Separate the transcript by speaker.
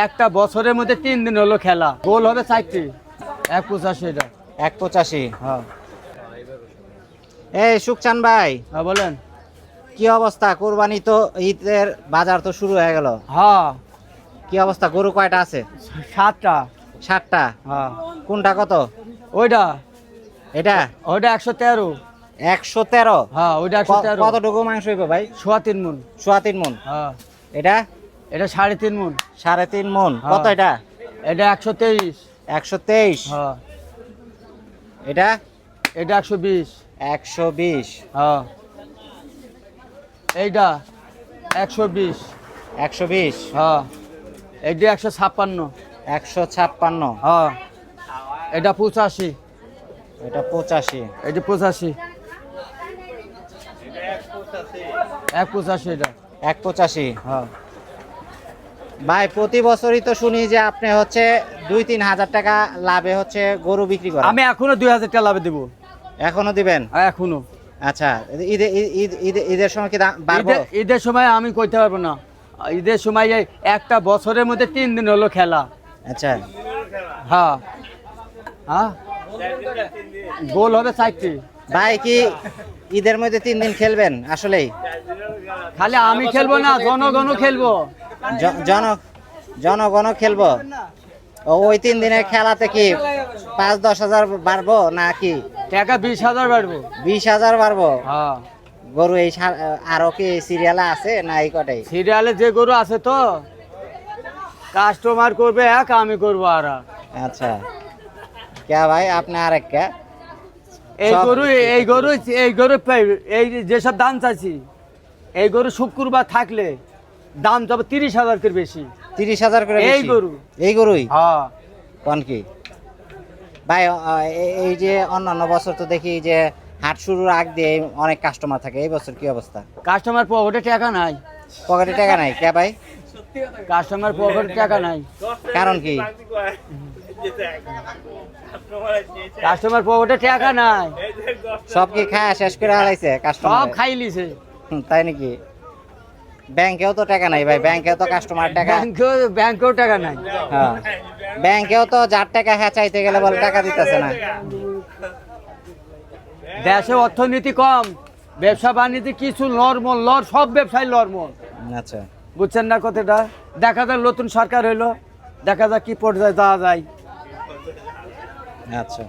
Speaker 1: একটা বছরের মধ্যে 3 দিন হলো খেলা, গোল হবে 4টি। 1.85 এটা।
Speaker 2: 1.85।
Speaker 1: হ্যাঁ
Speaker 2: এই সুকচান ভাই,
Speaker 1: হ্যাঁ বলেন।
Speaker 2: কি অবস্থা? কুরবানি তো, ঈদের বাজার তো শুরু হয়ে গেল।
Speaker 1: হ্যাঁ
Speaker 2: কি অবস্থা? গরু কয়টা আছে?
Speaker 1: 7টা।
Speaker 2: 7টা।
Speaker 1: হ্যাঁ
Speaker 2: কোনটা কত?
Speaker 1: ওইটা
Speaker 2: এটা
Speaker 1: ওইটা 113।
Speaker 2: 113।
Speaker 1: হ্যাঁ ওইটা 113।
Speaker 2: কতটুকু মাংস হইব ভাই?
Speaker 1: 3.25 মণ।
Speaker 2: 3.25 মণ।
Speaker 1: হ্যাঁ
Speaker 2: এটা
Speaker 1: এটা 3.5 মণ।
Speaker 2: 3.5 মণ।
Speaker 1: হ্যাঁ।
Speaker 2: কত এটা?
Speaker 1: এটা 123।
Speaker 2: 123।
Speaker 1: হ্যাঁ
Speaker 2: এটা
Speaker 1: এটা 120।
Speaker 2: 120।
Speaker 1: হ্যাঁ এইটা 120।
Speaker 2: 120।
Speaker 1: হ্যাঁ এইটা 156।
Speaker 2: 156।
Speaker 1: হ্যাঁ এটা 85।
Speaker 2: এটা 85।
Speaker 1: এটা 85। 185 এটা।
Speaker 2: 185।
Speaker 1: হ্যাঁ
Speaker 2: ভাই প্রতি বছরই তো শুনি যে আপনি হচ্ছে 2-3 হাজার টাকা লাভে হচ্ছে গরু বিক্রি করেন।
Speaker 1: আমি এখনো 2000 টাকা লাভে দেবো।
Speaker 2: এখনো দিবেন?
Speaker 1: এখনো।
Speaker 2: আচ্ছা, ঈদের সময় কি বাড়বে?
Speaker 1: ঈদের সময় আমি কইতে পারবো না। ঈদের সময় এই একটা বছরের মধ্যে 3 দিন হলো খেলা।
Speaker 2: আচ্ছা,
Speaker 1: হ্যাঁ হ্যাঁ গোল হবে 4টি।
Speaker 2: ভাই কি ঈদের মধ্যে 3 দিন খেলবেন আসলেই?
Speaker 1: খালি আমি খেলবো না, জনগণও খেলবো।
Speaker 2: জনগণও খেলবো? ওই 3 দিনের খেলাতে কি 5-10 হাজার বাড়বো নাকি
Speaker 1: টাকা 20,000 বাড়বো।
Speaker 2: 20,000 বাড়বো?
Speaker 1: হ্যাঁ
Speaker 2: গরু এই আরো কি সিরিয়ালে আছে না এই কটাই?
Speaker 1: সিরিয়ালে যে গরু আছে তো কাস্টমার করবে এক, আমি করবো আর এক।
Speaker 2: আচ্ছা, কে ভাই আপনি আরেক কে?
Speaker 1: এই গরু এই গরু এই গরু এই যেসব দাম চাইছি, এই গরু শুক্রবার থাকলে দাম যাবে 30,000 করে বেশি।
Speaker 2: 30,000 করে
Speaker 1: এই
Speaker 2: বেশি?
Speaker 1: গরু।
Speaker 2: এই গরুই?
Speaker 1: হ্যাঁ
Speaker 2: কোন কি ভাই? এই যে অন্যান্য বছর তো দেখি যে হাট শুরুর আগ দিয়ে অনেক কাস্টমার থাকে, এই বছর কি অবস্থা?
Speaker 1: কাস্টমার পকেটে টাকা নাই।
Speaker 2: পকেটে টাকা নাই কে ভাই?
Speaker 1: কাস্টমার পকেটে টাকা নাই।
Speaker 2: কারণ কি?
Speaker 1: কাস্টমার পকেটে টাকা নাই।
Speaker 2: সব কি খায় শেষ করে হারাইছে
Speaker 1: সব
Speaker 2: কাস্টমার?
Speaker 1: খাই লিছে।
Speaker 2: তাই নাকি? ব্যাংকেও তো টাকা নাই ভাই, ব্যাংকেও তো কাস্টমার টাকা।
Speaker 1: ব্যাংকেও টাকা নাই।
Speaker 2: হ্যাঁ, ব্যাংকেও তো যার টাকা হ্যাঁ চাইতে গেলে বলে টাকা দিতেছে না।
Speaker 1: দেশে অর্থনীতি কম, ব্যবসা বাণিজ্য কিছু নরমাল, সব ব্যবসায় নরমাল।
Speaker 2: আচ্ছা,
Speaker 1: বুঝছেন না কথাটা? দেখা যাক নতুন সরকার হইলো, দেখা যাক কি পর্যায়ে যাওয়া যায়।
Speaker 2: আচ্ছা।